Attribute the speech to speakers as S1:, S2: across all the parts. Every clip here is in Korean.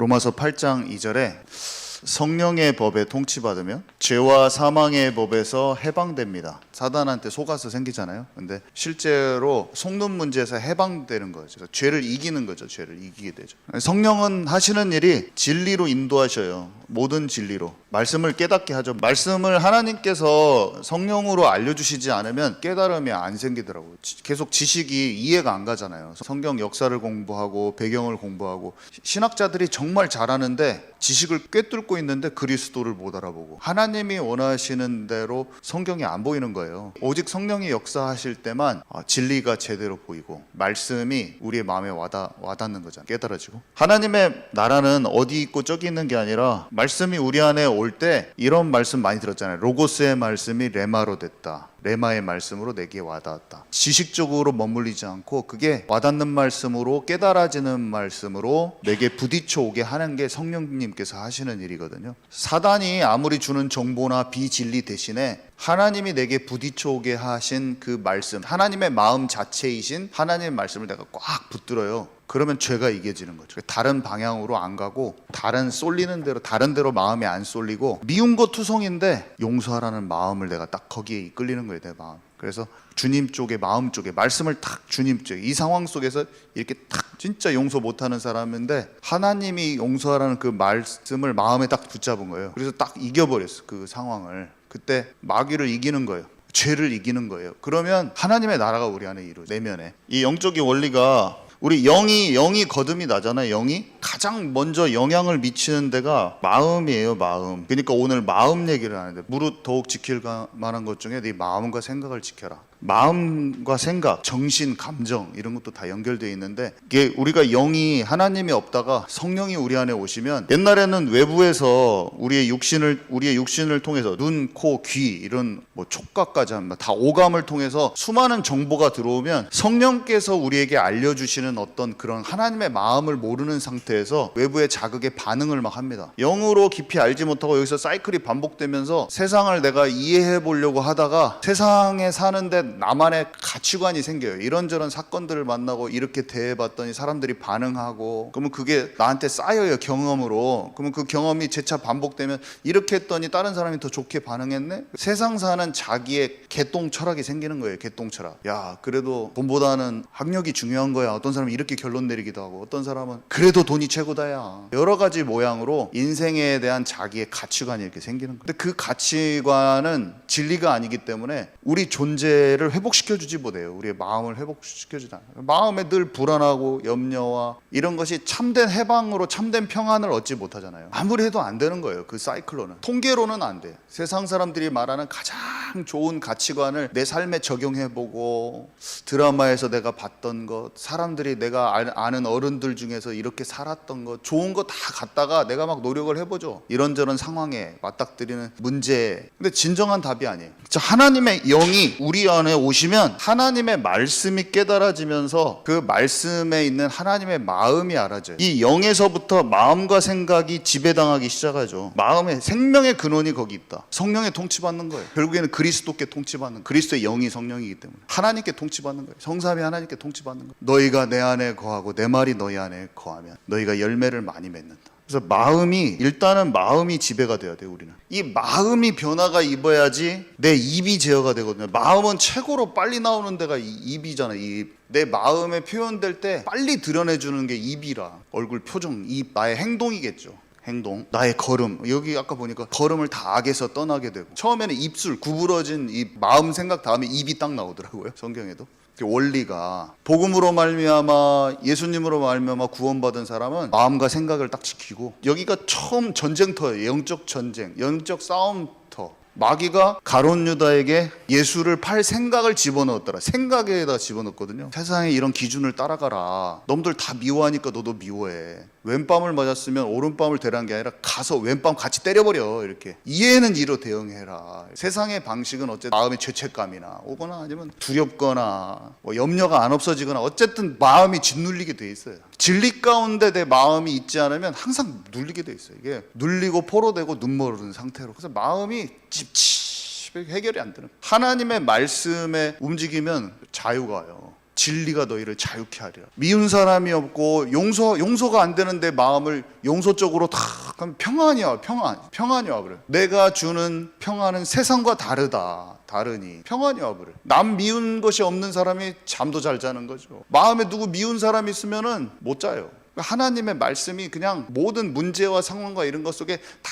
S1: 로마서 8장 2절에 성령의 법에 통치받으면 죄와 사망의 법에서 해방됩니다. 사단한테 속아서 생기잖아요. 근데 실제로 속는 문제에서 해방되는 거죠. 그래서 죄를 이기는 거죠. 죄를 이기게 되죠. 성령은 하시는 일이 진리로 인도하셔요. 모든 진리로. 말씀을 깨닫게 하죠. 말씀을 하나님께서 성령으로 알려주시지 않으면 깨달음이 안 생기더라고요. 계속 지식이 이해가 안 가잖아요. 성경 역사를 공부하고 배경을 공부하고 신학자들이 정말 잘하는데 지식을 꿰뚫고 있는데 그리스도를 못 알아보고 하나님이 원하시는 대로 성경이 안 보이는 거예요. 오직 성령이 역사하실 때만 진리가 제대로 보이고 말씀이 우리의 마음에 와닿는 거잖아요. 깨달아지고. 하나님의 나라는 어디 있고 저기 있는 게 아니라 말씀이 우리 안에 올 때 이런 말씀 많이 들었잖아요. 로고스의 말씀이 레마로 됐다. 레마의 말씀으로 내게 와닿았다. 지식적으로 머물리지 않고 그게 와닿는 말씀으로 깨달아지는 말씀으로 내게 부딪혀 오게 하는 게 성령님께서 하시는 일이거든요. 사단이 아무리 주는 정보나 비진리 대신에 하나님이 내게 부딪혀 오게 하신 그 말씀, 하나님의 마음 자체이신 하나님의 말씀을 내가 꽉 붙들어요. 그러면 죄가 이겨지는 거죠. 다른 방향으로 안 가고 다른 쏠리는 대로 다른 데로 마음이 안 쏠리고 미운 거 투성인데 용서하라는 마음을 내가 딱 거기에 이끌리는 거예요. 내 마음. 그래서 주님 쪽에 마음 쪽에 말씀을 딱 주님 쪽에 이 상황 속에서 이렇게 딱 진짜 용서 못하는 사람인데 하나님이 용서하라는 그 말씀을 마음에 딱 붙잡은 거예요. 그래서 딱 이겨버렸어. 그 상황을. 그때 마귀를 이기는 거예요. 죄를 이기는 거예요. 그러면 하나님의 나라가 우리 안에 이루어져. 내면에 이 영적인 원리가 우리 영이 거듭이 나잖아요. 영이 가장 먼저 영향을 미치는 데가 마음이에요. 마음. 그러니까 오늘 마음 얘기를 하는데 무릇 더욱 지킬 만한 것 중에 네 마음과 생각을 지켜라. 마음과 생각, 정신, 감정 이런 것도 다 연결되어 있는데 이게 우리가 영이 하나님이 없다가 성령이 우리 안에 오시면 옛날에는 외부에서 우리의 육신을 통해서 눈, 코, 귀 이런 뭐 촉각까지 합니다. 다 오감을 통해서 수많은 정보가 들어오면 성령께서 우리에게 알려주시는 어떤 그런 하나님의 마음을 모르는 상태에서 외부의 자극에 반응을 막 합니다. 영으로 깊이 알지 못하고 여기서 사이클이 반복되면서 세상을 내가 이해해 보려고 하다가 세상에 사는데 나만의 가치관이 생겨요. 이런저런 사건들을 만나고 이렇게 대해봤더니 사람들이 반응하고 그러면 그게 나한테 쌓여요. 경험으로. 그러면 그 경험이 재차 반복되면 이렇게 했더니 다른 사람이 더 좋게 반응했네. 세상 사는 자기의 개똥 철학이 생기는 거예요. 개똥 철학. 야 그래도 돈보다는 학력이 중요한 거야. 어떤 사람은 이렇게 결론 내리기도 하고 어떤 사람은 그래도 돈이 최고다야. 여러 가지 모양으로 인생에 대한 자기의 가치관이 이렇게 생기는 거예요. 근데 그 가치관은 진리가 아니기 때문에 우리 존재를 회복시켜주지 못해요. 우리의 마음을 회복시켜주지 않아요. 마음에 늘 불안하고 염려와 이런 것이 참된 해방으로 참된 평안을 얻지 못하잖아요. 아무리 해도 안 되는 거예요. 그 사이클로는. 통계로는 안 돼. 세상 사람들이 말하는 가장 좋은 가치관을 내 삶에 적용해보고 드라마에서 내가 봤던 것, 사람들이 내가 아는 어른들 중에서 이렇게 살았던 것, 좋은 거 다 갖다가 내가 막 노력을 해보죠. 이런저런 상황에 맞닥뜨리는 문제. 근데 진정한 답이 아니에요. 하나님의 영이 우리 안에 오시면 하나님의 말씀이 깨달아지면서 그 말씀에 있는 하나님의 마음이 알아져요. 이 영에서부터 마음과 생각이 지배당하기 시작하죠. 마음의 생명의 근원이 거기 있다. 성령에 통치받는 거예요. 결국에는 그리스도께 통치받는, 그리스도의 영이 성령이기 때문에 하나님께 통치받는 거예요. 성삼위 하나님께 통치받는 거예요. 너희가 내 안에 거하고 내 말이 너희 안에 거하면 너희가 열매를 많이 맺는다. 그래서 일단은 마음이 지배가 돼야 돼요. 우리는 이 마음이 변화가 입어야지 내 입이 제어가 되거든요. 마음은 최고로 빨리 나오는 데가 입이잖아요. 입. 내 마음에 표현될 때 빨리 드러내주는 게 입이라. 얼굴 표정, 입, 나의 행동이겠죠. 행동, 나의 걸음. 여기 아까 보니까 걸음을 다 악에서 떠나게 되고 처음에는 입술 구부러진 이 마음 생각 다음에 입이 딱 나오더라고요. 성경에도. 원리가 복음으로 말미암아 예수님으로 말미암아 구원받은 사람은 마음과 생각을 딱 지키고 여기가 처음 전쟁터예요. 영적 전쟁, 영적 싸움터. 마귀가 가룟 유다에게 예수를 팔 생각을 집어넣었더라. 생각에다 집어넣었거든요. 세상에 이런 기준을 따라가라. 놈들 다 미워하니까 너도 미워해. 왼밤을 맞았으면 오른밤을 대라는 게 아니라 가서 왼밤 같이 때려버려. 이렇게 이해는 이로 대응해라. 세상의 방식은 어쨌든 마음의 죄책감이나 오거나 아니면 두렵거나 뭐 염려가 안 없어지거나 어쨌든 마음이 짓눌리게 돼 있어요. 진리 가운데 내 마음이 있지 않으면 항상 눌리게 돼 있어요. 이게 눌리고 포로되고 눈멀은 상태로. 그래서 마음이 찝찝 해결이 안 되는. 하나님의 말씀에 움직이면 자유가 와요. 진리가 너희를 자유케 하리라. 미운 사람이 없고 용서가 안 되는데 마음을 용서 쪽으로 다 그럼 평안이야. 그래. 내가 주는 평안은 세상과 다르니 평안이야 그래. 남 미운 것이 없는 사람이 잠도 잘 자는 거죠. 마음에 누구 미운 사람이 있으면은 못 자요. 하나님의 말씀이 그냥 모든 문제와 상황과 이런 것 속에 다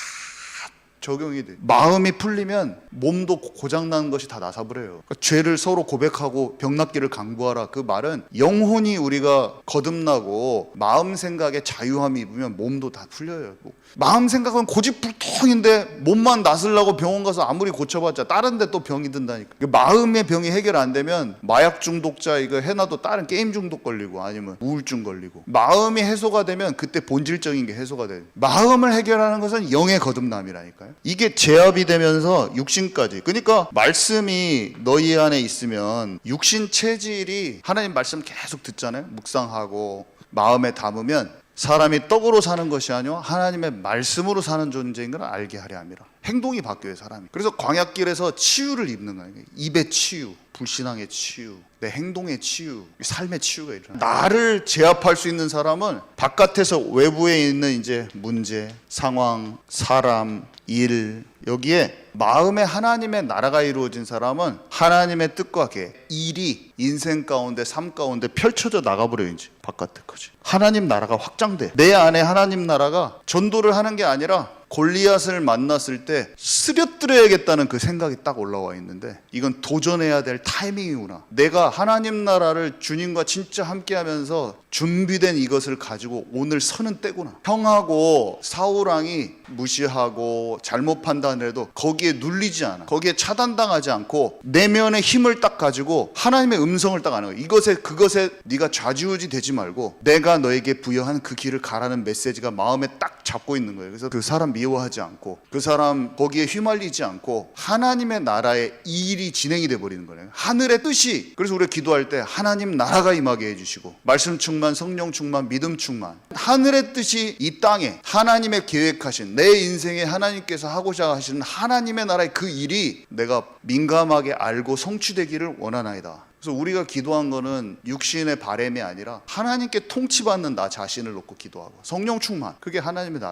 S1: 적용이 돼. 마음이 풀리면 몸도 고장나는 것이 다 나사버려요. 그러니까 죄를 서로 고백하고 병낫기를 강구하라. 그 말은 영혼이 우리가 거듭나고 마음 생각에 자유함이 입으면 몸도 다 풀려요. 마음 생각은 고집불통인데 몸만 나으려고 병원 가서 아무리 고쳐봤자 다른 데 또 병이 든다니까. 마음의 병이 해결 안 되면 마약 중독자 이거 해놔도 다른 게임 중독 걸리고 아니면 우울증 걸리고, 마음이 해소가 되면 그때 본질적인 게 해소가 돼요. 마음을 해결하는 것은 영의 거듭남이라니까요. 이게 제압이 되면서 육신까지. 그러니까 말씀이 너희 안에 있으면 육신 체질이, 하나님 말씀 계속 듣잖아요. 묵상하고 마음에 담으면 사람이 떡으로 사는 것이 아니오 하나님의 말씀으로 사는 존재인 걸 알게 하려 함이라. 행동이 바뀌어요, 사람이. 그래서 광야길에서 치유를 입는 거예요. 입의 치유, 불신앙의 치유, 내 행동의 치유, 삶의 치유가 일어나요. 나를 제압할 수 있는 사람은 바깥에서 외부에 있는 이제 문제, 상황, 사람, 일, 여기에 마음에 하나님의 나라가 이루어진 사람은 하나님의 뜻과 계획, 일이 인생 가운데, 삶 가운데 펼쳐져 나가버려요. 이제 바깥에까지 하나님 나라가 확장돼. 내 안에 하나님 나라가, 전도를 하는 게 아니라 골리앗을 만났을 때 쓰러뜨려야겠다는 그 생각이 딱 올라와 있는데, 이건 도전해야 될 타이밍이구나. 내가 하나님 나라를 주님과 진짜 함께하면서 준비된 이것을 가지고 오늘 서는 때구나. 형하고 사울왕이 무시하고 잘못 판단해도 거기에 눌리지 않아. 거기에 차단당하지 않고 내면의 힘을 딱 가지고 하나님의 음성을 딱 아는 거야. 그것에 네가 좌지우지 되지 말고 내가 너에게 부여한 그 길을 가라는 메시지가 마음에 딱 잡고 있는 거예요. 그래서 그 사람 미워하지 않고 그 사람 거기에 휘말리지 않고 하나님의 나라의 이 일이 진행이 돼 버리는 거예요. 하늘의 뜻이. 그래서 우리가 기도할 때 하나님 나라가 임하게 해주시고, 말씀 충만, 성령 충만, 믿음 충만, 하늘의 뜻이 이 땅에 하나님의 계획하신, 내 인생에 하나님께서 하고자 하시는 하나님의 나라의 그 일이 내가 민감하게 알고 성취되기를 원하나이다. 그래서 우리가 기도한 거는 육신의 바람이 아니라 하나님께 통치받는 나 자신을 놓고 기도하고 성령 충만, 그게 하나님의 나라.